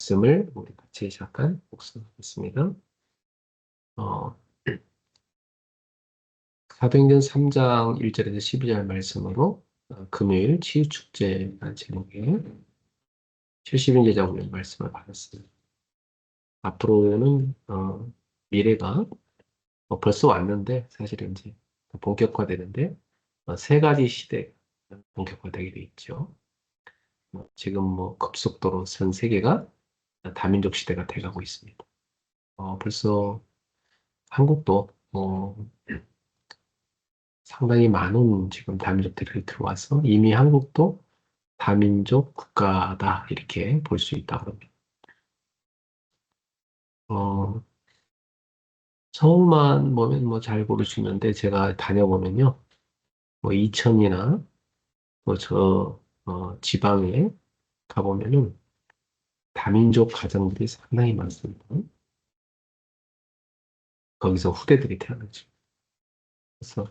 말씀을 우리 같이 잠깐 복습하겠습니다. 어, 사도행전 3장 1절에서 12절 말씀으로 금요일 치유축제라는 제목의 70일 예정의 말씀을 받았습니다. 앞으로는 미래가 벌써 왔는데 사실은 이제 본격화되는데 세 가지 시대가 본격화되게 돼 있죠. 지금 급속도로 전 세계가 다민족 시대가 돼가고 있습니다. 벌써 한국도 상당히 많은 지금 다민족들이 들어와서 이미 한국도 다민족 국가다 이렇게 볼 수 있다고 합니다. 서울만 보면 잘 모르시는데 제가 다녀보면요, 이천이나 지방에 가보면은 다민족 가정들이 상당히 많습니다. 거기서 후대들이 태어나죠. 그래서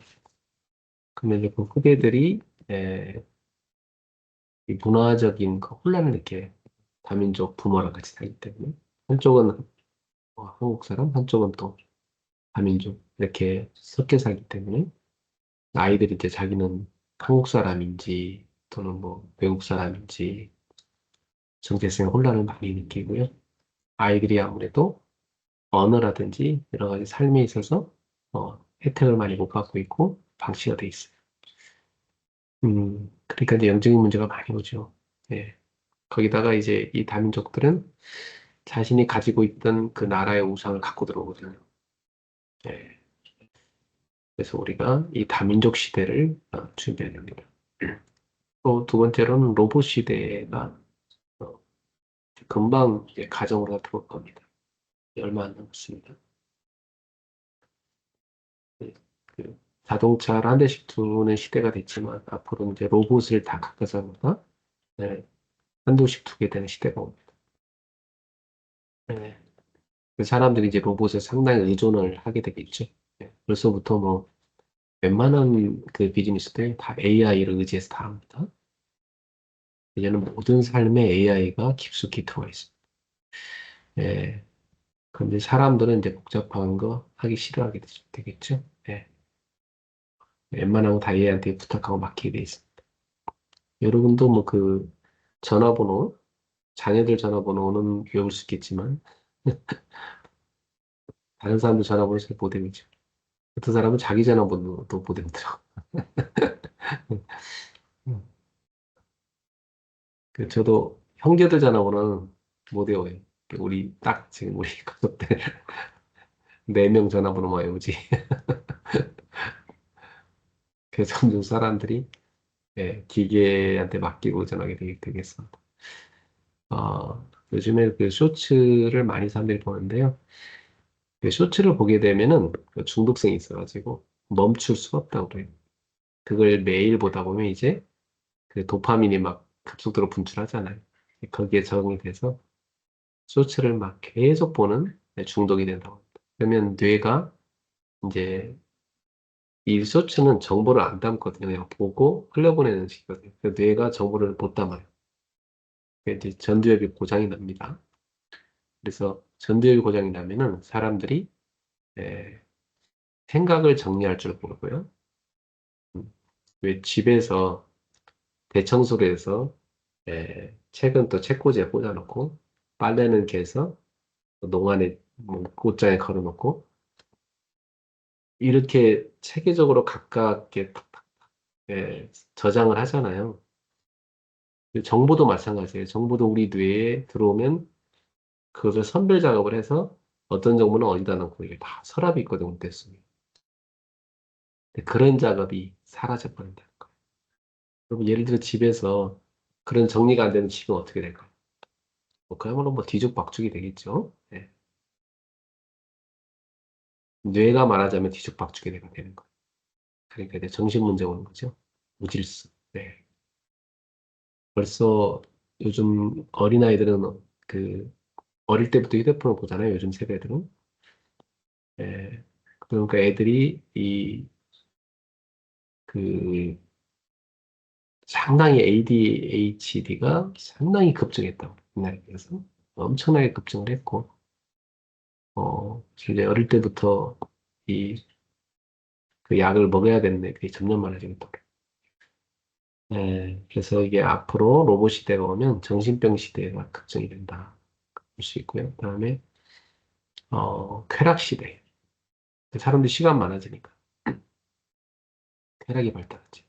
근데 이제 그 후대들이 이 문화적인 그 혼란을 느껴요. 다민족 부모랑 같이 살기 때문에 한쪽은 한국 사람, 한쪽은 또 다민족 이렇게 섞여 살기 때문에 아이들이 이제 자기는 한국 사람인지 또는 외국 사람인지 정체성의 혼란을 많이 느끼고요. 아이들이 아무래도 언어라든지 여러 가지 삶에 있어서 혜택을 많이 못 받고 있고 방치가 돼 있어요. 그러니까 이제 영적인 문제가 많이 오죠. 예. 거기다가 이제 이 다민족들은 자신이 가지고 있던 그 나라의 우상을 갖고 들어오거든요. 예. 그래서 우리가 이 다민족 시대를 준비해야 됩니다. 또 두 번째로는 로봇 시대가 어, 금방 이제 가정으로 들어올 겁니다. 얼마 안 남았습니다. 네, 자동차를 한 대씩 두는 시대가 됐지만 앞으로 이제 로봇을 다 가까스마다 네, 한도씩 두게 되는 시대가 옵니다. 네, 사람들이 이제 로봇에 상당히 의존을 하게 되겠죠. 네, 벌써부터 웬만한 그 비즈니스들 다 AI를 의지해서 다 합니다. 이제는 모든 삶에 AI가 깊숙이 들어와 있습니다. 예. 근데 사람들은 이제 복잡한 거 하기 싫어하게 되겠죠. 예. 웬만하면 다 AI한테 부탁하고 맡기게 돼 있습니다. 여러분도 전화번호, 자녀들 전화번호는 외울 수 있겠지만, 다른 사람들 전화번호 잘 못 외우죠. 어떤 사람은 자기 전화번호도 못 외우더라고. 저도 형제들 전화번호는 못 외워요. 지금 우리 가족들 4명 전화번호만 외우지. 그래서 점점 사람들이 기계한테 맡기고 전화하게 되겠습니다. 요즘에 그 쇼츠를 많이 사람들이 보는데요. 그 쇼츠를 보게 되면은 그 중독성이 있어가지고 멈출 수가 없다고 그래요. 그걸 매일 보다 보면 이제 그 도파민이 막 급속도로 분출하잖아요. 거기에 적응이 돼서 쇼츠를 막 계속 보는 중독이 된다고 합니다. 그러면 뇌가 이제 이 쇼츠는 정보를 안 담거든요. 그냥 보고 흘려보내는 식이거든요. 그래서 뇌가 정보를 못 담아요. 이제 전두엽이 고장이 납니다. 그래서 전두엽이 고장이 나면은 사람들이 에, 생각을 정리할 줄 모르고요. 왜 집에서 대청소를 해서 책은 또 책꽂이에 꽂아놓고 빨래는 개서 농안에 옷장에 걸어놓고 이렇게 체계적으로 가깝게 탁탁, 저장을 하잖아요. 정보도 마찬가지예요. 정보도 우리 뇌에 들어오면 그것을 선별 작업을 해서 어떤 정보는 어디다 넣고 이게 다 서랍이 있거든요. 머릿속에. 근데 그런 작업이 사라져버린다는 거예요. 그럼 예를 들어 집에서 그런 정리가 안 되는 집은 어떻게 될까요? 그야말로 뒤죽박죽이 되겠죠. 네. 뇌가 말하자면 뒤죽박죽이 되는 거예요. 그러니까 이제 정신 문제 오는 거죠. 무질서. 네. 벌써 요즘 어린아이들은 어릴 때부터 휴대폰을 보잖아요. 요즘 세대들은. 예. 그러니까 애들이 그, 상당히 ADHD가 상당히 급증했다고. 옛날에 비해서. 엄청나게 급증을 했고, 이제 어릴 때부터 이, 그 약을 먹어야 되는데 그게 점점 많아지겠더라고요. 네, 그래서 이게 앞으로 로봇 시대가 오면 정신병 시대가 급증이 된다. 볼 수 있고요. 그다음에, 쾌락 시대. 사람들이 시간 많아지니까 쾌락이 발달하지.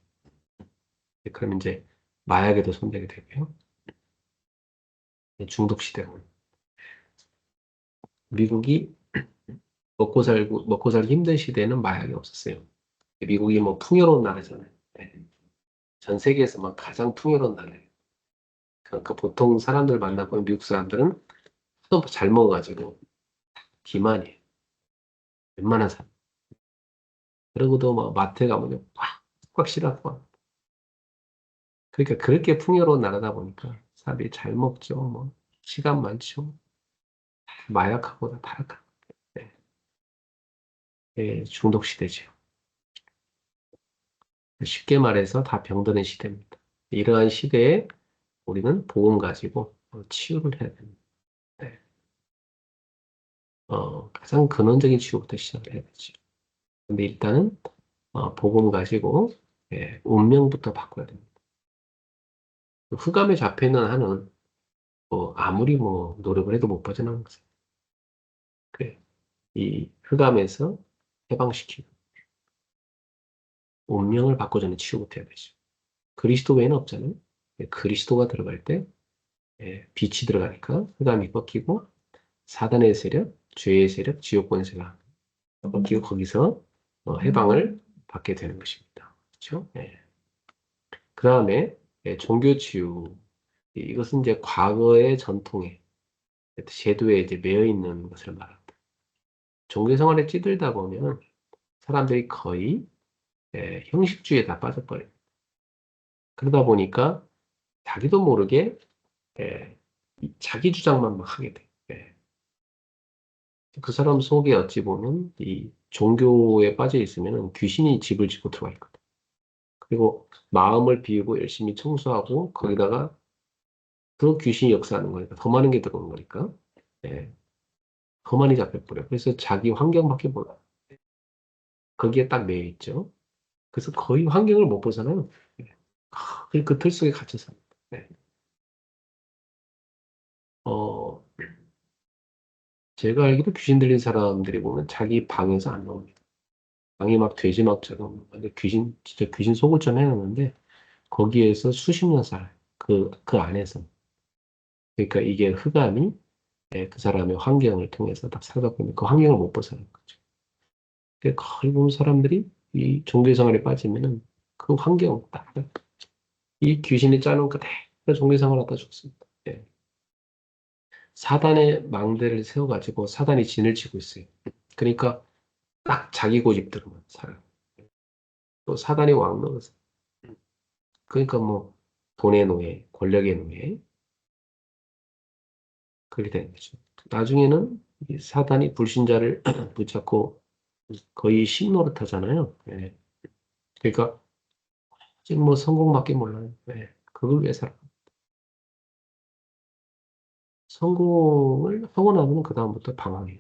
그러면 이제 마약에도 손대게 되고요. 중독 시대가 오는. 미국이 먹고 살기 힘든 시대에는 마약이 없었어요. 미국이 뭐 풍요로운 나라잖아요. 네. 전 세계에서만 가장 풍요로운 나라예요. 그러니까 보통 사람들 만나보면 미국 사람들은 또 잘 먹어가지고 기만이에요. 웬만한 사람. 그러고도 막 마트에 가면 꽉꽉 실어서. 그러니까 그렇게 풍요로운 나라다 보니까 사람들이 잘 먹죠. 뭐 시간 많죠. 마약하고 다 타락하고. 네. 예, 중독 시대죠. 쉽게 말해서 다 병드는 시대입니다. 이러한 시대에 우리는 복음 가지고 치유를 해야 됩니다. 네. 가장 근원적인 치유부터 시작을 해야 되죠. 근데 일단은 복음 가지고 예, 운명부터 바꿔야 됩니다. 흑암에 잡혀 있는 한은 뭐 아무리 뭐 노력을 해도 못 빠져나오는 거죠. 그래. 이 흑암에서 해방시키고 운명을 바꿔주는 치유부터 해야 되죠. 그리스도 외에는 없잖아요. 예, 그리스도가 들어갈 때 예, 빛이 들어가니까 흑암이 꺾이고 사단의 세력, 죄의 세력, 지옥 권세가 꺾이고 거기서 해방을 받게 되는 것입니다. 그렇죠? 예. 그 다음에 종교 치유. 이것은 이제 과거의 전통에, 제도에 이제 매여 있는 것을 말합니다. 종교 생활에 찌들다 보면 사람들이 거의 형식주의에 다 빠져버려요. 그러다 보니까 자기도 모르게 자기 주장만 막 하게 돼요. 그 사람 속에 어찌 보면 이 종교에 빠져 있으면 귀신이 집을 짓고 들어와 있거든. 그리고 마음을 비우고 열심히 청소하고 거기다가 더 귀신이 역사하는 거니까 더 많은 게 들어오는 거니까 예, 더 많이 잡혀버려. 그래서 자기 환경밖에 몰라. 거기에 딱 매여 있죠. 그래서 거의 환경을 못 벗어나요. 예. 그 틀 속에 갇혀 삽니다. 네. 어, 제가 알기로 귀신 들린 사람들이 보면 자기 방에서 안 나옵니다. 방이 막 돼지막처럼 근데 귀신 진짜 귀신 속을 좀 해놨는데 거기에서 수십 년 살아요. 그 안에서. 그러니까 이게 흑암이 그 사람의 환경을 통해서 딱 살다 보면 그 환경을 못 벗어나는 거죠. 그러니까 거의 보면 사람들이 이 종교 생활에 빠지면은 그 환경 딱 이 귀신이 짜는 그대로 종교 생활하다 죽습니다. 예. 사단의 망대를 세워가지고 사단이 진을 치고 있어요. 그러니까 딱 자기 고집대로만 살아요. 또 사단이 왕 노릇을. 그러니까 뭐 돈의 노예, 권력의 노예 그렇게 되는 거죠. 나중에는 이 사단이 불신자를 붙잡고 거의 신노릇하잖아요. 예. 그러니까 지금 뭐 성공밖에 몰라요. 예. 그걸 위해 살아. 성공을 하고 나면 그다음부터 방황해요.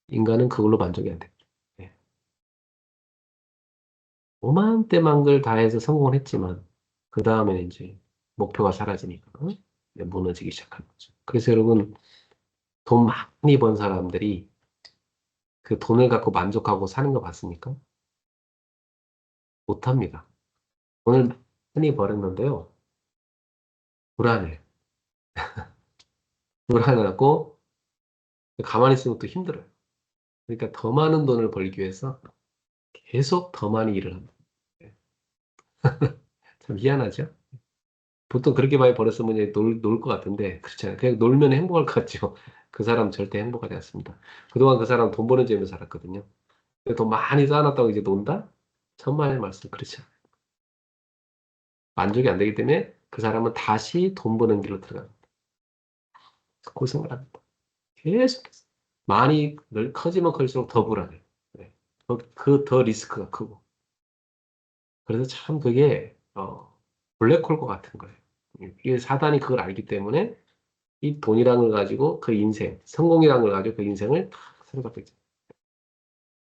인간은 그걸로 만족이 안 돼요. 예. 오만 때만걸 다해서 성공을 했지만 그 다음에는 이제 목표가 사라지니까 무너지기 시작하는 거죠. 그래서 여러분 돈 많이 번 사람들이 그 돈을 갖고 만족하고 사는 거 봤습니까? 못합니다. 돈을 많이 벌었는데요. 불안해. 불안하고 가만히 있으면 또 힘들어요. 그러니까 더 많은 돈을 벌기 위해서 계속 더 많이 일을 합니다. 참 희한하죠? 보통 그렇게 많이 벌었으면 이제 놀 것 같은데 그렇잖아요. 그냥 놀면 행복할 것 같죠. 그 사람 절대 행복하지 않습니다. 그동안 그 사람 돈 버는 재미로 살았거든요. 근데 돈 많이 쌓아놨다고 이제 논다? 천만의 말씀 그렇죠. 만족이 안 되기 때문에 그 사람은 다시 돈 버는 길로 들어갑니다. 고생을 합니다. 계속해서. 많이 커지면 클수록 더 불안해요. 네. 더 리스크가 크고. 그래서 참 그게 블랙홀 것 같은 거예요. 이게 사단이 그걸 알기 때문에 이 돈이라는 걸 가지고 그 인생, 성공이라는 걸 가지고 그 인생을 다 사로잡고 있죠.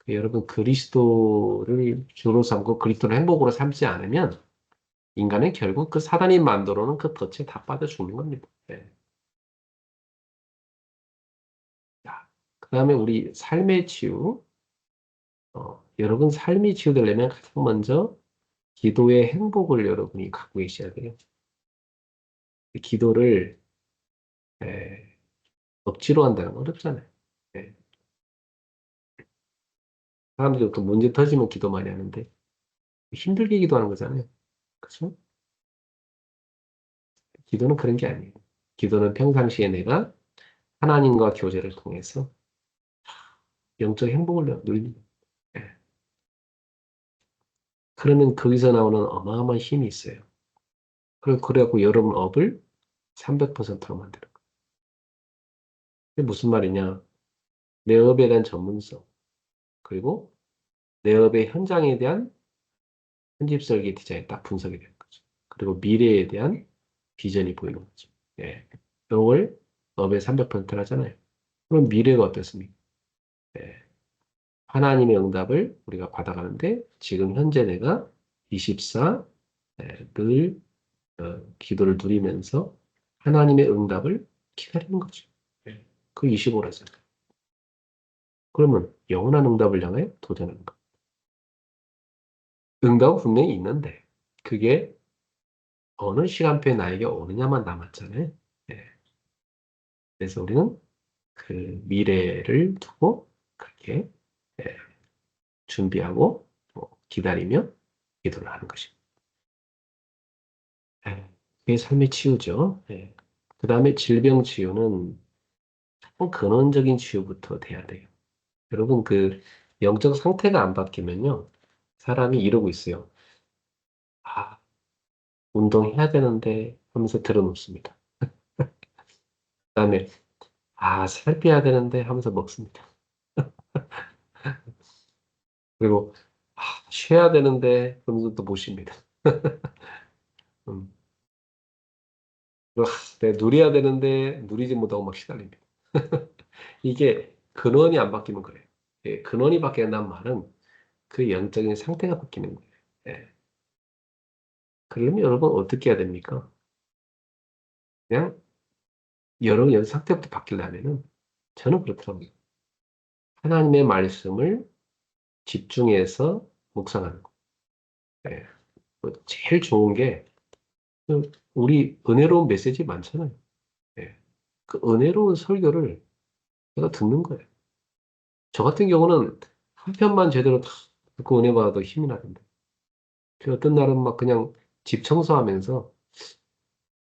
여러분, 그리스도를 주로 삼고 그리스도를 행복으로 삼지 않으면 인간은 결국 그 사단이 만들어 놓은 그 덫에 다 빠져 죽는 겁니다. 네. 자, 그 다음에 우리 삶의 치유. 여러분, 삶이 치유되려면 가장 먼저 기도의 행복을 여러분이 갖고 계셔야 돼요. 기도를 에, 억지로 한다는 건 어렵잖아요. 예. 사람들이 또 문제 터지면 기도 많이 하는데 힘들게 기도하는 거잖아요. 그렇죠? 기도는 그런 게 아니에요. 기도는 평상시에 내가 하나님과 교제를 통해서 영적 행복을 누립니다. 예. 그러면 거기서 나오는 어마어마한 힘이 있어요. 그래갖고 여러분 업을 300%로 만드는 거예요. 그게 무슨 말이냐? 내 업에 대한 전문성, 그리고 내 업의 현장에 대한 편집 설계 디자인 딱 분석이 되는 거죠. 그리고 미래에 대한 비전이 보이는 거죠. 예. 이걸 업의 300%를 하잖아요. 그럼 미래가 어떻습니까? 예. 하나님의 응답을 우리가 받아가는데 지금 현재 내가 24, 늘 기도를 누리면서 하나님의 응답을 기다리는 거죠. 예. 그 25라잖아요. 그러면 영원한 응답을 향해 도전하는 거. 응답은 분명히 있는데 그게 어느 시간표에 나에게 오느냐만 남았잖아요. 예. 그래서 우리는 그 미래를 두고 그렇게 예, 준비하고 기다리며 기도를 하는 것입니다. 예, 그게 삶의 치유죠. 예. 그 다음에 질병 치유는 조금 근원적인 치유부터 돼야 돼요. 여러분, 그 영적 상태가 안 바뀌면요. 사람이 이러고 있어요. 아, 운동해야 되는데 하면서 들어놓습니다. 그다음에 살 빼야 되는데 하면서 먹습니다. 그리고 쉬어야 되는데 하면서 또 못 쉽니다. 음. 그리고 내가 누려야 되는데 누리지 못하고 막 시달립니다. 이게 근원이 안 바뀌면 그래요. 예, 근원이 바뀌는다는 말은 그 영적인 상태가 바뀌는 거예요. 예. 그러면 여러분 어떻게 해야 됩니까? 그냥 여러분 영 상태부터 바뀌려면은 저는 그렇더라고요. 하나님의 말씀을 집중해서 묵상하는 거. 예. 제일 좋은 게 우리 은혜로운 메시지 많잖아요. 예. 그 은혜로운 설교를 제가 듣는 거예요. 저 같은 경우는 한 편만 제대로 다 듣고 은혜 받아도 힘이 나던데. 그 어떤 날은 막 그냥 집 청소하면서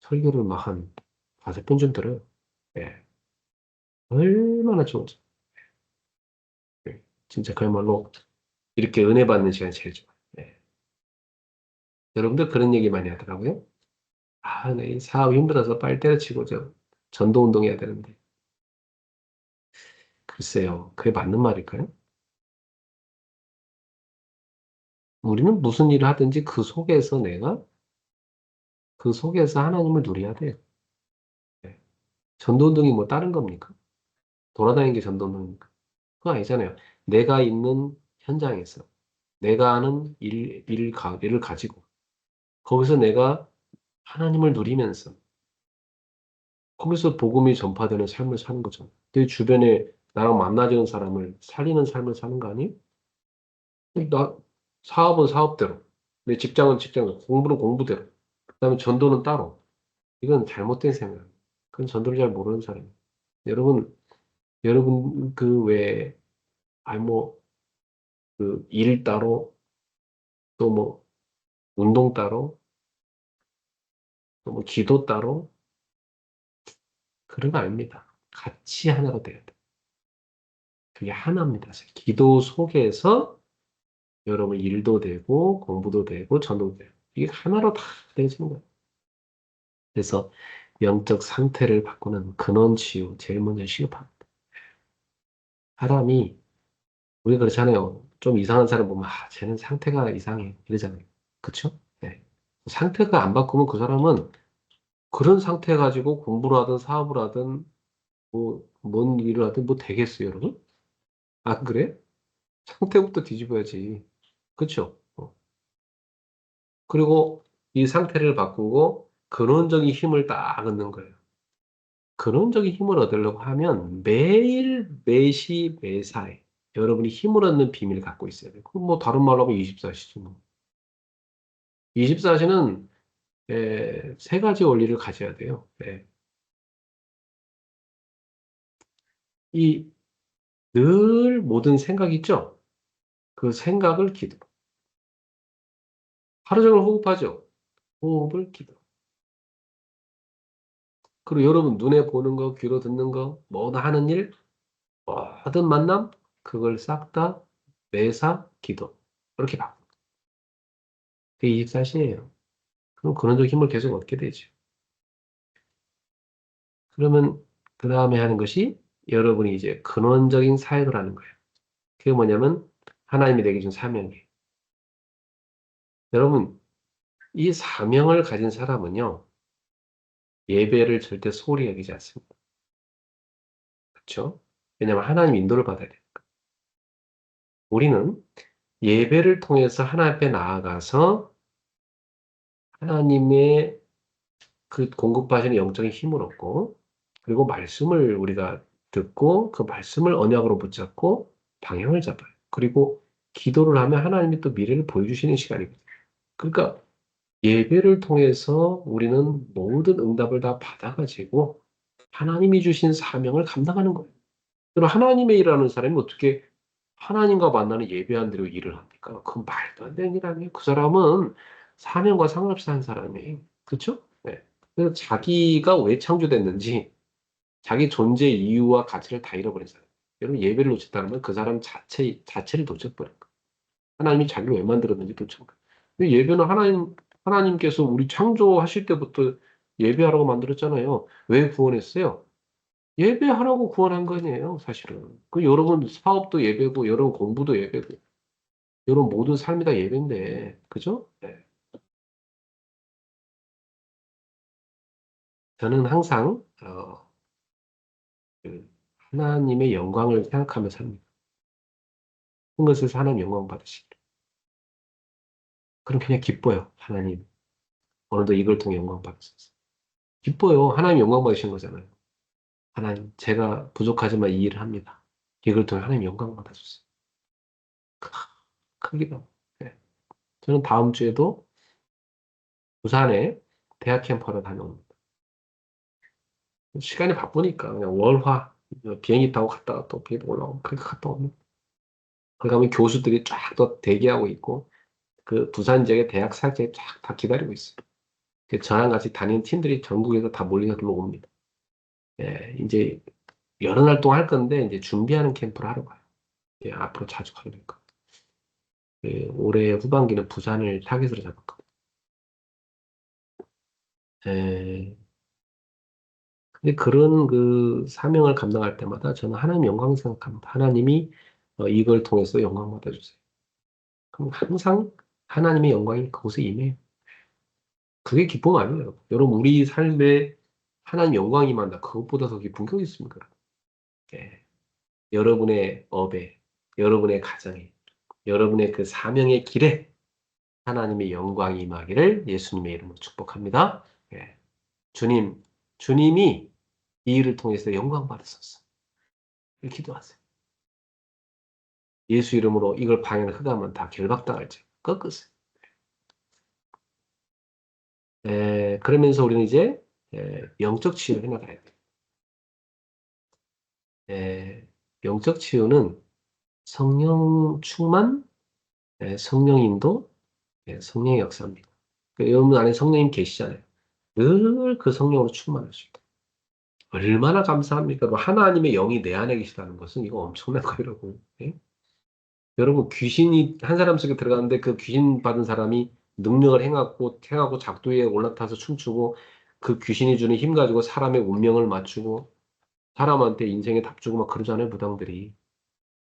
설교를 막 한 5편 좀 들어요. 예. 얼마나 좋은지. 예. 진짜 그야말로 이렇게 은혜 받는 시간이 제일 좋아요. 예. 여러분들 그런 얘기 많이 하더라고요. 이 사업 힘들어서 빨리 때려치고 전도 운동해야 되는데. 글쎄요. 그게 맞는 말일까요? 우리는 무슨 일을 하든지 그 속에서 하나님을 누려야 돼요. 예. 전도 운동이 뭐 다른 겁니까? 돌아다니는 게 전도 운동입니까? 그거 아니잖아요. 내가 있는 현장에서 내가 하는 일을 가지고 거기서 내가 하나님을 누리면서 거기서 복음이 전파되는 삶을 사는 거죠. 내 주변에 나랑 만나지는 사람을 살리는 삶을 사는 거 아니에요? 나 사업은 사업대로, 내 직장은 직장대로, 공부는 공부대로, 그다음에 전도는 따로. 이건 잘못된 생각. 그건 전도를 잘 모르는 사람이에요. 여러분 그 외에 아니 뭐그 일 따로 또 뭐 운동 따로 또 뭐 기도 따로 그런 거 아닙니다. 같이 하나가 돼야 돼. 그게 하나입니다. 기도 속에서 여러분 일도 되고 공부도 되고 전도도 되고 이게 하나로 다 되어지는 거예요. 그래서 영적 상태를 바꾸는 근원 치유 제일 먼저 시급합니다. 사람이 우리 그렇잖아요. 좀 이상한 사람 보면 쟤는 상태가 이상해 이러잖아요. 그쵸? 네. 상태가 안 바꾸면 그 사람은 그런 상태 가지고 공부를 하든 사업을 하든 뭐, 뭔 일을 하든 뭐 되겠어요, 여러분? 안 그래? 상태부터 뒤집어야지. 그쵸? 그리고 이 상태를 바꾸고 근원적인 힘을 딱 얻는 거예요. 근원적인 힘을 얻으려고 하면 매일, 매시, 매사에 여러분이 힘을 얻는 비밀을 갖고 있어야 돼요. 그럼 뭐 다른 말로 하면 24시죠. 뭐. 24시는 세 가지 원리를 가져야 돼요. 이 늘 모든 생각 있죠? 그 생각을 기도. 하루 종일 호흡하죠? 호흡을 기도. 그리고 여러분 눈에 보는 거, 귀로 듣는 거, 뭐나 하는 일, 모든 만남, 그걸 싹 다 매사 기도. 그렇게 바꿔. 그게 24시예요. 그럼 근원적 힘을 계속 얻게 되죠. 그러면 그 다음에 하는 것이 여러분이 이제 근원적인 사역을 하는 거예요. 그게 뭐냐면 하나님이 내게 준 사명이에요. 여러분, 이 사명을 가진 사람은요, 예배를 절대 소홀히 여기지 않습니다. 그렇죠? 왜냐하면 하나님 인도를 받아야 돼요. 우리는 예배를 통해서 하나님 앞에 나아가서 하나님의 그 공급하시는 영적인 힘을 얻고, 그리고 말씀을 우리가 듣고, 그 말씀을 언약으로 붙잡고 방향을 잡아요. 그리고 기도를 하면 하나님이 또 미래를 보여주시는 시간이거든요. 그러니까 예배를 통해서 우리는 모든 응답을 다 받아가지고 하나님이 주신 사명을 감당하는 거예요. 그럼 하나님의 일하는 사람이 어떻게 하나님과 만나는 예배한 대로 일을 합니까? 그건 말도 안 되는 일 아니에요. 그 사람은 사명과 상관없이 한 사람이에요. 그렇죠? 네. 그래서 자기가 왜 창조됐는지 자기 존재 이유와 가치를 다 잃어버린 사람. 여러분 예배를 놓쳤다는 건 그 사람 자체를 놓쳐버린 거예요. 하나님이 자기를 왜 만들었는지 놓친 거예요. 근데 예배는 하나님께서 우리 창조하실 때부터 예배하라고 만들었잖아요. 왜 구원했어요? 예배하라고 구원한 거네요, 사실은. 그 여러분 사업도 예배고, 여러분 공부도 예배고, 여러분 모든 삶이 다 예배인데, 그죠? 네. 저는 항상 그 하나님의 영광을 생각하며 삽니다. 큰 것에서 하나님 영광 받으시길. 그럼 그냥 기뻐요, 하나님. 오늘도 이걸 통해 영광 받으셨어. 기뻐요. 하나님 영광 받으신 거잖아요. 하나님, 제가 부족하지만 이 일을 합니다. 이걸 통해 하나님 영광 받아주세요. 크기도. 네. 저는 다음 주에도 부산에 대학 캠퍼를 다녀옵니다. 시간이 바쁘니까 그냥 월화 비행기 타고 갔다가 또 비행기 올라오고 그렇게 갔다 옵니다. 거기 가면 교수들이 쫙 또 대기하고 있고 그 부산 지역의 대학 사학생이 쫙 다 기다리고 있어요. 그 저랑 같이 다니는 팀들이 전국에서 다 몰려서 놀러 옵니다. 예, 이제 여러 날 동안 할 건데 이제 준비하는 캠프를 하러 가요. 예, 앞으로 자주 가게 될 거예요. 예, 올해 후반기는 부산을 타깃으로 잡았거든요. 예, 근데 그런 그 사명을 감당할 때마다 저는 하나님 영광 생각합니다. 하나님이 이걸 통해서 영광 받아주세요. 그럼 항상 하나님의 영광이 그곳에 임해요. 그게 기쁨 아니에요. 여러분, 우리 삶에 하나님 영광이 임한다. 그것보다 더 기쁜 게 어디 있습니까? 예. 여러분의 업에, 여러분의 가정에, 여러분의 그 사명의 길에 하나님의 영광이 임하기를 예수님의 이름으로 축복합니다. 예. 주님이 이 일을 통해서 영광 받으셨어. 이렇게 기도하세요. 예수 이름으로 이걸 방해를 흑하면 다 결박당할지. 꺾으세요. 그러면서 우리는 이제 영적 치유를 해나가야 돼요. 영적 치유는 성령 충만, 성령 인도, 성령의 역사입니다. 여러분 안에 성령님 계시잖아요. 늘 그 성령으로 충만하실 때. 얼마나 감사합니까? 뭐 하나님의 영이 내 안에 계시다는 것은 이거 엄청난 거예요, 여러분. 예? 여러분 귀신이 한 사람 속에 들어가는데 그 귀신 받은 사람이 능력을 행하고 작두에 올라타서 춤추고 그 귀신이 주는 힘 가지고 사람의 운명을 맞추고 사람한테 인생에 답 주고 막 그러잖아요, 무당들이.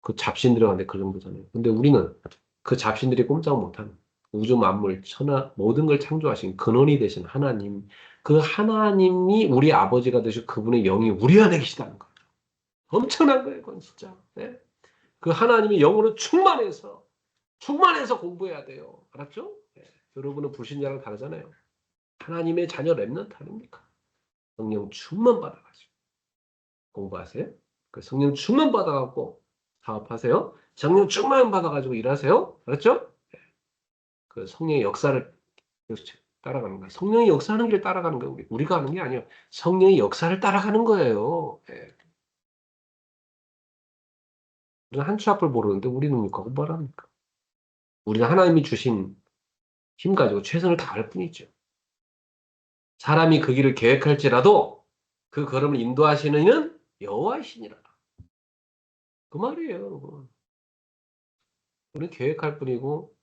그 잡신 들어가는데 그 정도잖아요. 근데 우리는 그 잡신들이 꼼짝 못하는. 우주 만물, 천하, 모든 걸 창조하신 근원이 되신 하나님, 그 하나님이 우리 아버지가 되시고 그분의 영이 우리 안에 계시다는 거예요. 엄청난 거예요, 그건 진짜. 네? 그 하나님이 영으로 충만해서 공부해야 돼요. 알았죠? 네. 여러분은 불신자랑 다르잖아요. 하나님의 자녀 랩런트 아닙니까? 성령 충만 받아가지고 공부하세요. 그 성령 충만 받아갖고 사업하세요. 성령 충만 받아가지고 일하세요. 알았죠? 그 성령의 역사를 따라가는 거예요. 성령의 역사하는 길을 따라가는 거예요. 우리가 하는 게 아니에요. 성령의 역사를 따라가는 거예요. 예. 우리는 한 치 앞을 모르는데 우리는 뭡니까? 공부를 합니까? 우리는 하나님이 주신 힘 가지고 최선을 다할 뿐이죠. 사람이 그 길을 계획할지라도 그 걸음을 인도하시는 이는 여호와이시니라. 그 말이에요, 여러분. 우리는 계획할 뿐이고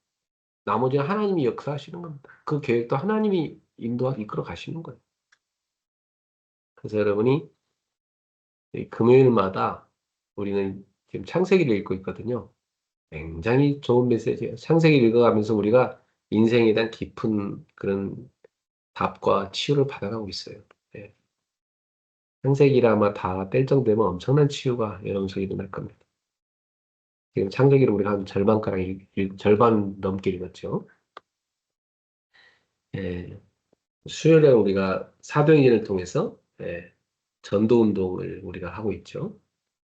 나머지는 하나님이 역사하시는 겁니다. 그 계획도 하나님이 이끌어 가시는 거예요. 그래서 여러분이 이 금요일마다 우리는 지금 창세기를 읽고 있거든요. 굉장히 좋은 메시지예요. 창세기를 읽어가면서 우리가 인생에 대한 깊은 그런 답과 치유를 받아가고 있어요. 네. 창세기를 아마 다 뗄 정도면 엄청난 치유가 여러분에게 일어날 겁니다. 지금 창세기를 우리가 한 절반가량 절반 넘게 읽었죠. 예. 수요일에 우리가 사도행전을 통해서 전도운동을 우리가 하고 있죠.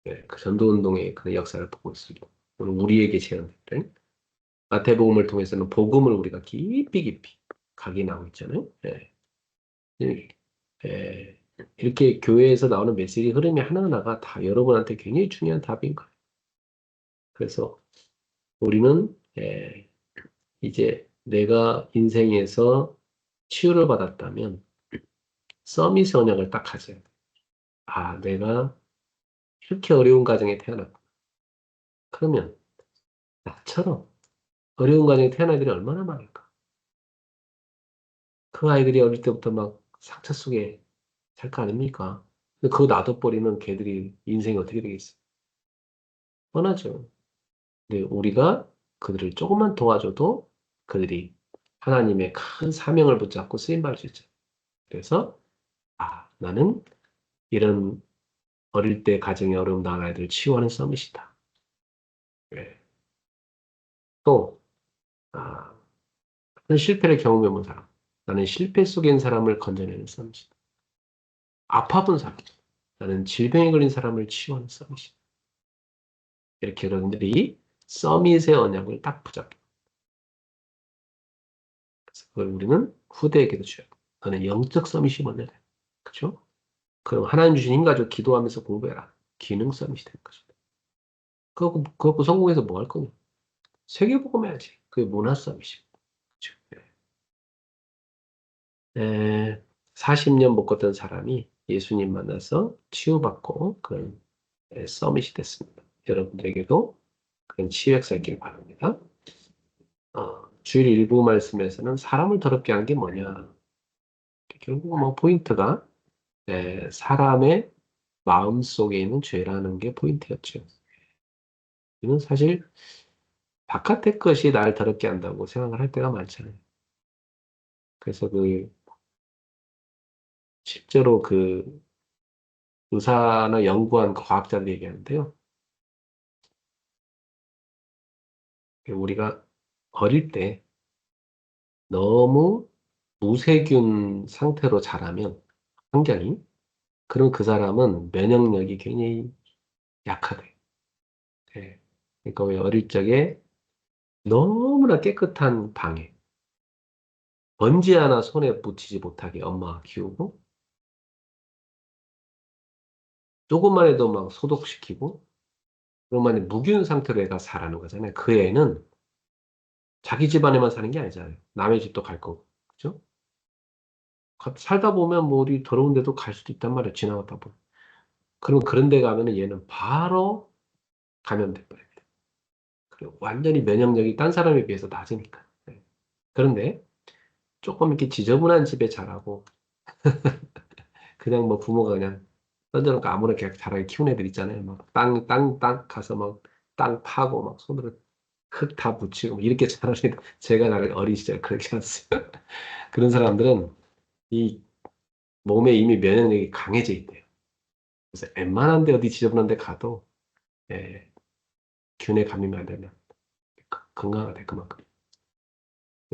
예, 그 전도운동의 그 역사를 보고 있습니다. 오늘 우리에게 제안된 마태복음을 통해서는 복음을 우리가 깊이 깊이 각인하고 있잖아요. 예. 예, 예. 이렇게 교회에서 나오는 메시지 흐름이 하나하나가 다 여러분한테 굉장히 중요한 답인 거예요. 그래서 우리는 이제 내가 인생에서 치유를 받았다면 서밋 언약을 딱 가져야 돼. 아, 내가 이렇게 어려운 가정에 태어났고 그러면 나처럼 어려운 가정에 태어난 아이들이 얼마나 많을까? 그 아이들이 어릴 때부터 막 상처 속에 살 거 아닙니까? 근데 그거 놔둬버리면 걔들이 인생이 어떻게 되겠어요? 뻔하죠. 근데 우리가 그들을 조금만 도와줘도 그들이 하나님의 큰 사명을 붙잡고 쓰임받을 수 있죠. 그래서 나는 이런 어릴 때 가정의 어려움 당한 아이들을 치유하는 서밋이다. 예. 또 나는 실패를 경험해본 사람, 나는 실패 속에 있는 사람을 건져내는 서밋이다. 아파본 사람, 나는 질병에 걸린 사람을 치유하는 서밋이다. 이렇게 여러분들이 서밋의 언약을 딱 붙잡고 그래서 그걸 우리는 후대에게도 줘요. 너는 영적 서밋이 뭐냐? 그죠? 그럼 하나님 주신 힘 가지고 기도하면서 공부해라. 기능 서밋이 될 것이다. 그거 성공해서 뭐 할 거냐? 세계복음 해야지. 그게 문화 서밋이죠. 에, 40년 못 걷던 사람이 예수님 만나서 치유받고 그런 서밋이 됐습니다. 여러분들에게도 그런 치유 역사 있길 바랍니다. 주일 일부 말씀에서는 사람을 더럽게 한 게 뭐냐? 결국 뭐 포인트가 사람의 마음 속에 있는 죄라는 게 포인트였죠. 이는 사실 바깥의 것이 날 더럽게 한다고 생각을 할 때가 많잖아요. 그래서 실제로 의사나 연구한 그 과학자들이 얘기하는데요. 우리가 어릴 때 너무 무세균 상태로 자라면 환경이 그럼 그 사람은 면역력이 굉장히 약하대. 네. 그러니까 왜 어릴 적에 너무나 깨끗한 방에 먼지 하나 손에 묻히지 못하게 엄마가 키우고 조금만 해도 막 소독시키고 그러면 무균 상태로 애가 자라는 거잖아요. 그 애는 자기 집안에만 사는 게 아니잖아요. 남의 집도 갈 거고. 그죠? 살다 보면 뭐 어디 더러운 데도 갈 수도 있단 말이에요. 지나가다 보면. 그럼 그런 데 가면은 얘는 바로 감염돼 버려요. 그리고 완전히 면역력이 딴 사람에 비해서 낮으니까. 네. 그런데 조금 이렇게 지저분한 집에 자라고 그냥 뭐 부모가 그냥 던져놓고 아무나 그냥 자라게 키운 애들 있잖아요. 막 땅 가서 막 땅 파고 막 손으로 흙 다 묻히고 이렇게 차라리 제가 나를 어린 시절 그렇게 했어요. 그런 사람들은 이 몸에 이미 면역력이 강해져 있대요. 그래서 웬만한 데 어디 지저분한 데 가도 예, 균에 감염이 안 되면 건강하대 그만큼.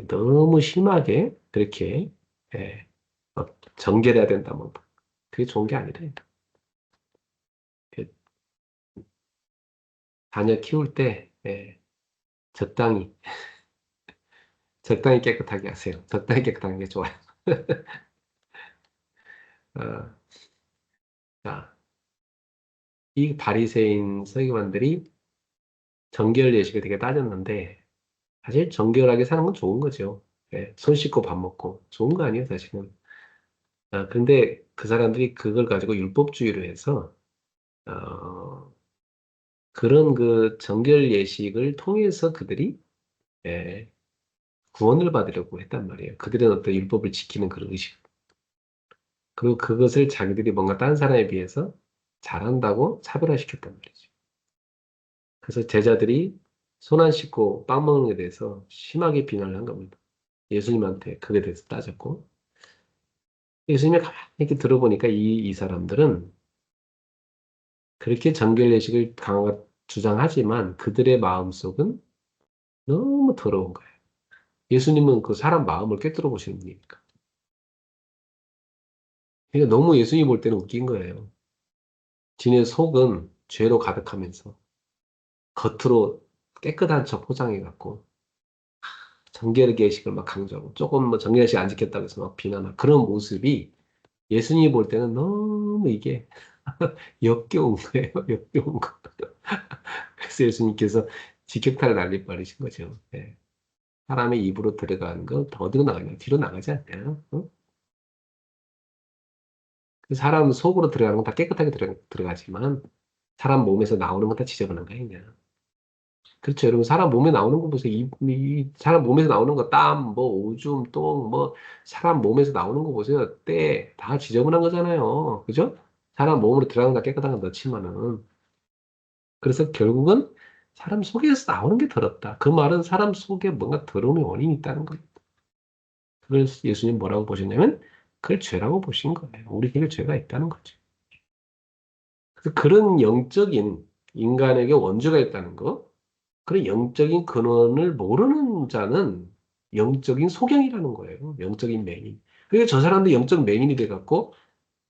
너무 심하게 그렇게 예, 정결해야 된다 뭐 그게 좋은 게 아니래. 그 자녀 키울 때 예, 적당히 적당히 깨끗하게 하세요. 적당히 깨끗한 게 좋아요. 어, 자, 이 바리새인 서기관들이 정결 예식을 되게 따졌는데 사실 정결하게 사는 건 좋은 거죠. 예, 손 씻고 밥 먹고 좋은 거 아니에요, 사실은. 근데 그 사람들이 그걸 가지고 율법주의로 해서 어, 그런 그 정결 예식을 통해서 그들이 예, 구원을 받으려고 했단 말이에요. 그들은 어떤 율법을 지키는 그런 의식. 그리고 그것을 자기들이 뭔가 다른 사람에 비해서 잘한다고 차별화시켰단 말이죠. 그래서 제자들이 손 안 씻고 빵 먹는 것에 대해서 심하게 비난을 한 겁니다. 예수님한테 그에 대해서 따졌고, 예수님이 가만히 이렇게 들어보니까 이 사람들은 그렇게 정결례식을 주장하지만 그들의 마음속은 너무 더러운 거예요. 예수님은 그 사람 마음을 꿰뚫어 보시는 분이니까. 그러니까 너무 예수님 볼 때는 웃긴 거예요. 지네 속은 죄로 가득하면서 겉으로 깨끗한 척 포장해갖고 정결의식을 막 강조하고 조금 뭐 정결의식 안 지켰다고 해서 막 비난하고 그런 모습이 예수님이 볼 때는 너무 이게 역겨운 거예요. 역겨운 거. 그래서 예수님께서 직격탄을 날릴 뻔하신 거죠. 예. 사람의 입으로 들어가는 거 어디로 나가냐? 뒤로 나가지 않나요? 어? 그 사람 속으로 들어가는 건 다 깨끗하게 들어가지만 사람 몸에서 나오는 건 다 지저분한 거 아니냐? 그렇죠. 여러분, 사람 몸에 나오는 거 보세요. 사람 몸에서 나오는 거, 땀, 뭐, 오줌, 똥, 뭐, 사람 몸에서 나오는 거 보세요. 때, 다 지저분한 거잖아요. 그죠? 사람 몸으로 들어가는 거 깨끗한 건 넣지만은. 그래서 결국은 사람 속에서 나오는 게 더럽다. 그 말은 사람 속에 뭔가 더러움의 원인이 있다는 거예요. 그걸 예수님 뭐라고 보셨냐면, 그걸 죄라고 보신 거예요. 우리에게 죄가 있다는 거죠. 그래서 그런 영적인 인간에게 원죄가 있다는 거, 그런 영적인 근원을 모르는 자는 영적인 소경이라는 거예요. 영적인 맹인. 그러니까 저 사람도 영적 맹인이 돼갖고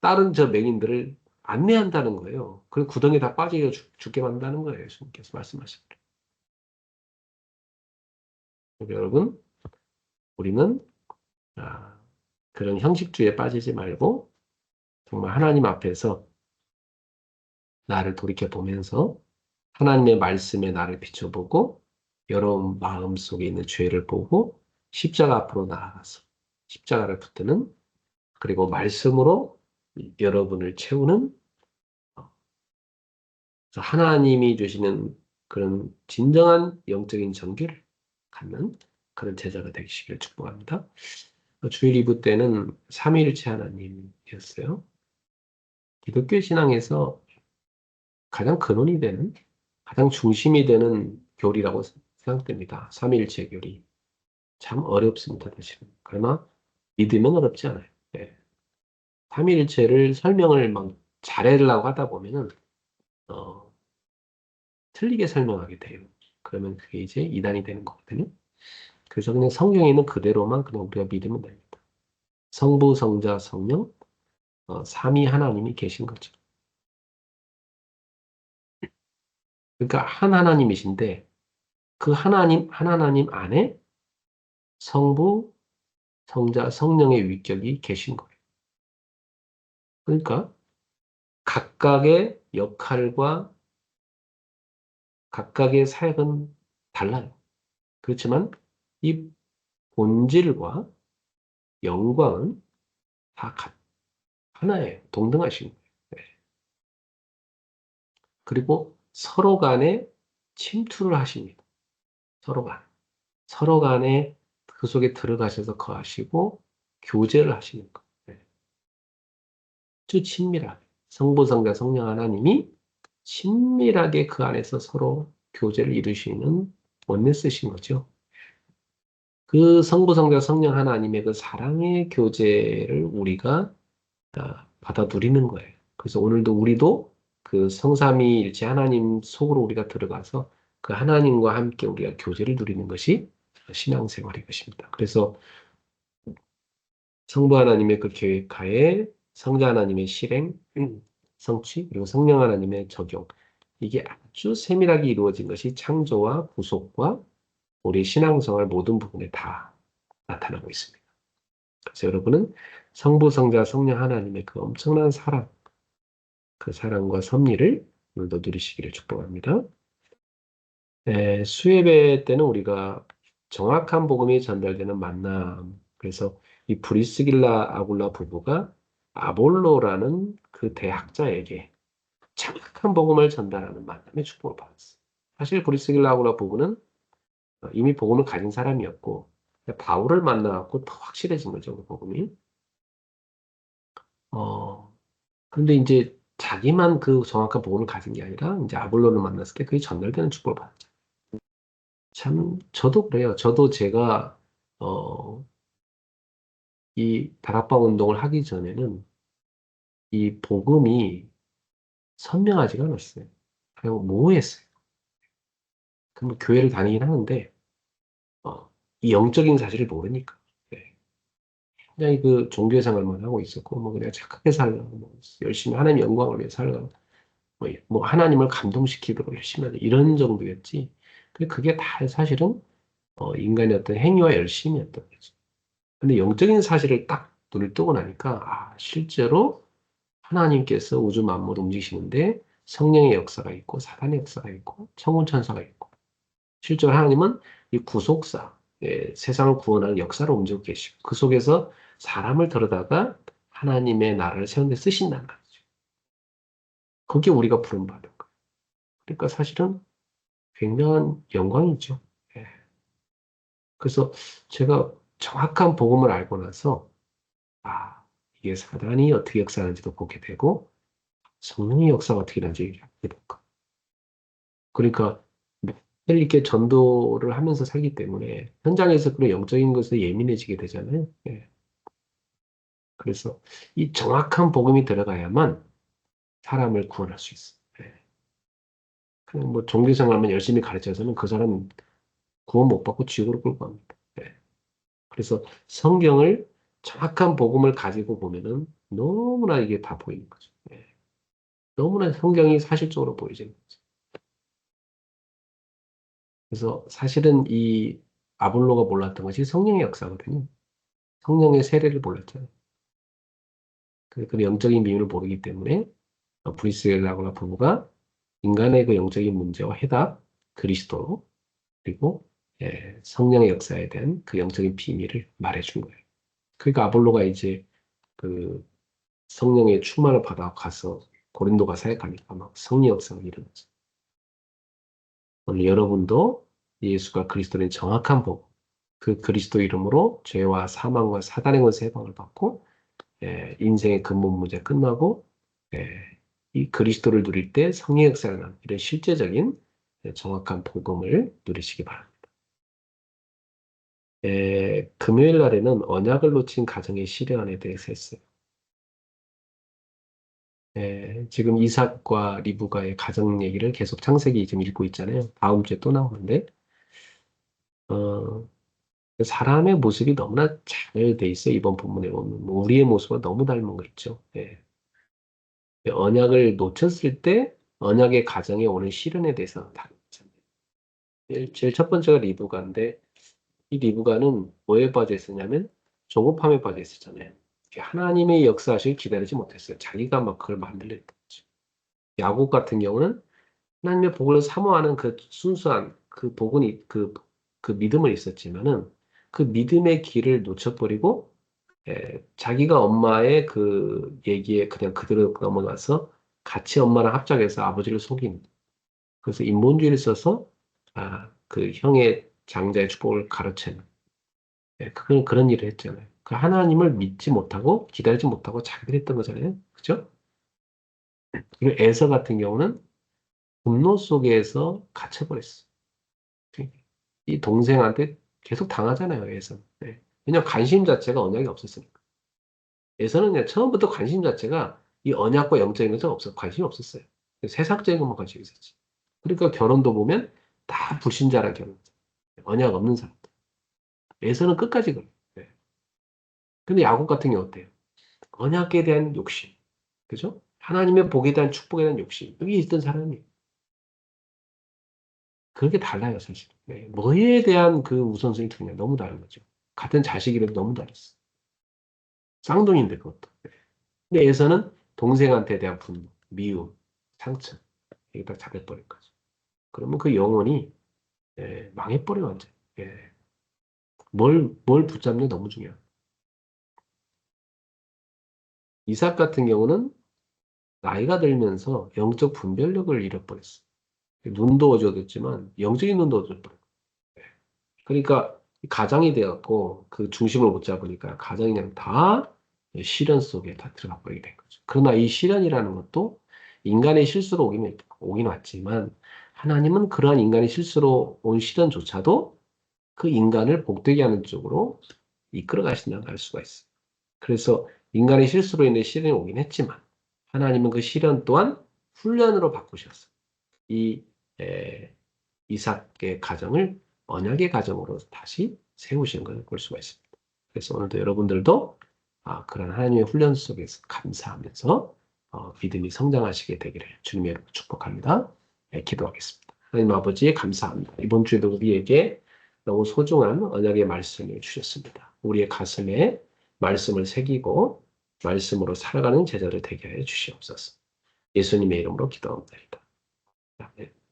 다른 저 맹인들을 안내한다는 거예요. 그 구덩이에 다 빠져 죽게 만든다는 거예요. 예수님께서 말씀하신 대로. 여러분, 우리는 아, 그런 형식주의에 빠지지 말고 정말 하나님 앞에서 나를 돌이켜 보면서 하나님의 말씀에 나를 비춰보고 여러분 마음 속에 있는 죄를 보고 십자가 앞으로 나아가서 십자가를 붙드는 그리고 말씀으로 여러분을 채우는 하나님이 주시는 그런 진정한 영적인 전기를 갖는 그런 제자가 되시기를 축복합니다. 주일 2부 때는 삼위일체 하나님이었어요. 기독교 신앙에서 가장 근원이 되는, 가장 중심이 되는 교리라고 생각됩니다. 삼위일체 교리. 참 어렵습니다, 사실은. 그러나 믿으면 어렵지 않아요. 네. 삼위일체를 설명을 막 잘하려고 하다 보면은 어, 틀리게 설명하게 돼요. 그러면 그게 이제 이단이 되는 거거든요. 그래서 그냥 성경에 있는 그대로만 그냥 우리가 믿으면 됩니다. 성부, 성자, 성령, 삼위 하나님이 계신 거죠. 그러니까 한 하나님이신데 그 하나님, 한 하나님 안에 성부, 성자, 성령의 위격이 계신 거예요. 그러니까 각각의 역할과 각각의 사역은 달라요. 그렇지만 이 본질과 영광은 다 하나예요. 동등하신 거예요. 네. 그리고 서로 간에 침투를 하십니다. 서로 간. 서로 간에 그 속에 들어가셔서 거하시고 교제를 하시는 것. 네. 아주 친밀하게. 성부, 성자, 성령 하나님이 친밀하게 그 안에서 서로 교제를 이루시는 원네스신 거죠. 그 성부, 성자, 성령 하나님의 그 사랑의 교제를 우리가 받아 누리는 거예요. 그래서 오늘도 우리도 그 성삼위일체 하나님 속으로 우리가 들어가서 그 하나님과 함께 우리가 교제를 누리는 것이 신앙생활인 것입니다. 그래서 성부 하나님의 그 계획하에 성자 하나님의 실행, 성취, 그리고 성령 하나님의 적용. 이게 아주 세밀하게 이루어진 것이 창조와 구속과 우리 신앙생활 모든 부분에 다 나타나고 있습니다. 그래서 여러분은 성부, 성자, 성령 하나님의 그 엄청난 사랑, 그 사랑과 섭리를 오늘도 누리시기를 축복합니다. 수예배 때는 우리가 정확한 복음이 전달되는 만남. 그래서 이 브리스길라 아굴라 부부가 아볼로라는 그 대학자에게 정확한 복음을 전달하는 만남의 축복을 받았어요. 사실 브리스길라 아굴라 부부는 이미 복음을 가진 사람이었고 바울을 만나갖고 더 확실해진 거죠, 그 복음이. 어, 근데 이제 자기만 그 정확한 복음을 가진 게 아니라 이제 아볼로를 만났을 때 그게 전달되는 축복을 받았죠. 참, 저도 그래요. 저도 제가, 어, 이 다락방 운동을 하기 전에는 이 복음이 선명하지가 않았어요. 그냥 모호했어요. 그럼 교회를 다니긴 하는데, 어, 이 영적인 사실을 모르니까. 네. 그냥 그 종교 생활만 하고 있었고, 뭐 그냥 착하게 살려고, 뭐 열심히 하나님 영광을 위해 살려고, 뭐 하나님을 감동시키도록 열심히 하자. 이런 정도였지. 근데 그게 다 사실은, 인간의 어떤 행위와 열심이었던 거죠. 근데 영적인 사실을 딱 눈을 뜨고 나니까, 실제로 하나님께서 우주 만물을 움직이시는데 성령의 역사가 있고 사단의 역사가 있고 천군 천사가 있고 실제로 하나님은 이 구속사, 세상을 구원하는 역사를 움직이고 계시고 그 속에서 사람을 들여다가 하나님의 나라를 세우는 데 쓰신다는 거죠. 그게 우리가 부름받은 거예요. 그러니까 사실은 굉장한 영광이죠. 예. 그래서 제가 정확한 복음을 알고 나서 이게 사단이 어떻게 역사하는지도 보게 되고 성령의 역사가 어떻게 되는지 알게 될까. 그러니까 매일 이렇게 전도를 하면서 살기 때문에 현장에서 그런 영적인 것에 예민해지게 되잖아요. 예. 그래서 이 정확한 복음이 들어가야만 사람을 구원할 수 있어요. 예. 그냥 뭐 종교생활만 열심히 가르쳐서는 그 사람 구원 못 받고 지옥으로 끌고 갑니다. 예. 그래서 성경을 정확한 복음을 가지고 보면은 너무나 이게 다 보이는 거죠. 예. 너무나 성경이 사실적으로 보이지는 거죠. 그래서 사실은 이 아볼로가 몰랐던 것이 성령의 역사거든요. 성령의 세례를 몰랐잖아요. 그 영적인 비밀을 모르기 때문에 브리스라거나 부부가 인간의 그 영적인 문제와 해답, 그리스도, 그리고 성령의 역사에 대한 그 영적인 비밀을 말해준 거예요. 그러니까 아볼로가 이제 그 성령의 충만을 받아 가서 고린도가 사역하니까 막 성령 역사가 일어나죠. 오늘 여러분도 예수가 그리스도인 정확한 복, 그 그리스도 이름으로 죄와 사망과 사단의 권세 해방을 받고 인생의 근본 문제 끝나고 예, 이 그리스도를 누릴 때 성의 역사를 나는 이런 실제적인 정확한 복음을 누리시기 바랍니다. 금요일 날에는 언약을 놓친 가정의 시련에 대해서 했어요. 지금 이삭과 리브가의 가정 얘기를 계속 창세기 지금 읽고 있잖아요. 다음 주에 또 나오는데 어, 사람의 모습이 너무나 잘 돼 있어요. 이번 본문에 보면 뭐 우리의 모습과 너무 닮은 거 있죠. 언약을 놓쳤을 때 언약의 가정에 오는 시련에 대해서 다루잖아요. 제일 첫 번째가 리브가인데 이 리브가는 뭐에 빠져 있었냐면 조급함에 빠져 있었잖아요. 하나님의 역사하시길 기다리지 못했어요. 자기가 막 그걸 만들려 했던 거죠. 야곱 같은 경우는 하나님의 복을 사모하는 그 순수한 그 복은 그 믿음은 있었지만은 그 믿음의 길을 놓쳐버리고 자기가 엄마의 그 얘기에 그냥 그대로 넘어가서 같이 엄마랑 합작해서 아버지를 속인 그래서 인본주의를 써서 그 형의 장자의 축복을 가로채는 그런 일을 했잖아요. 그 하나님을 믿지 못하고 기다리지 못하고 자기들이 했던 거잖아요. 그죠? 그리고 에서 같은 경우는 분노 속에서 갇혀버렸어. 이 동생한테 계속 당하잖아요, 에서는. 네. 왜냐면 관심 자체가 언약이 없었으니까. 에서는 그냥 처음부터 관심 자체가 이 언약과 영적인 것은 관심이 없었어요. 세상적인 것만 관심이 있었지. 그러니까 결혼도 보면 다 불신자랑 결혼. 언약 없는 사람들. 에서는 끝까지 그래요. 네. 근데 야곱 같은 경우 어때요? 언약에 대한 욕심. 그죠? 하나님의 복에 대한 축복에 대한 욕심. 여기 있던 사람이. 그게 달라요, 사실. 네. 뭐에 대한 그 우선순위 두냐. 너무 다른 거죠. 같은 자식이라도 너무 다르어. 쌍둥이인데, 그것도. 근데 에서는 동생한테 대한 분노, 미움, 상처. 이게 다 잡혀버린 거죠. 그러면 그 영혼이, 망해버려, 완전. 예. 뭘 붙잡냐 너무 중요해요. 이삭 같은 경우는 나이가 들면서 영적 분별력을 잃어버렸어. 눈도 어두워졌지만 영적인 눈도 어두워졌어요. 그러니까 가장이 되었고 그 중심을 못 잡으니까 가정이 그냥 다 시련 속에 다 들어가 버리게 된 거죠. 그러나 이 시련이라는 것도 인간의 실수로 오긴 왔지만 하나님은 그러한 인간의 실수로 온 시련조차도 그 인간을 복되게 하는 쪽으로 이끌어 가신다는 걸 알 수가 있어요. 그래서 인간의 실수로 인해 시련이 오긴 했지만 하나님은 그 시련 또한 훈련으로 바꾸셨어요. 이 에, 이삭의 가정을 언약의 가정으로 다시 세우시는 것을 볼 수가 있습니다. 그래서 오늘도 여러분들도 그런 하나님의 훈련 속에서 감사하면서 믿음이 성장하시게 되기를 주님의 이름으로 축복합니다. 네, 기도하겠습니다. 하나님 아버지 감사합니다. 이번 주에도 우리에게 너무 소중한 언약의 말씀을 주셨습니다. 우리의 가슴에 말씀을 새기고 말씀으로 살아가는 제자를 되게 해 주시옵소서. 예수님의 이름으로 기도합니다. 아멘.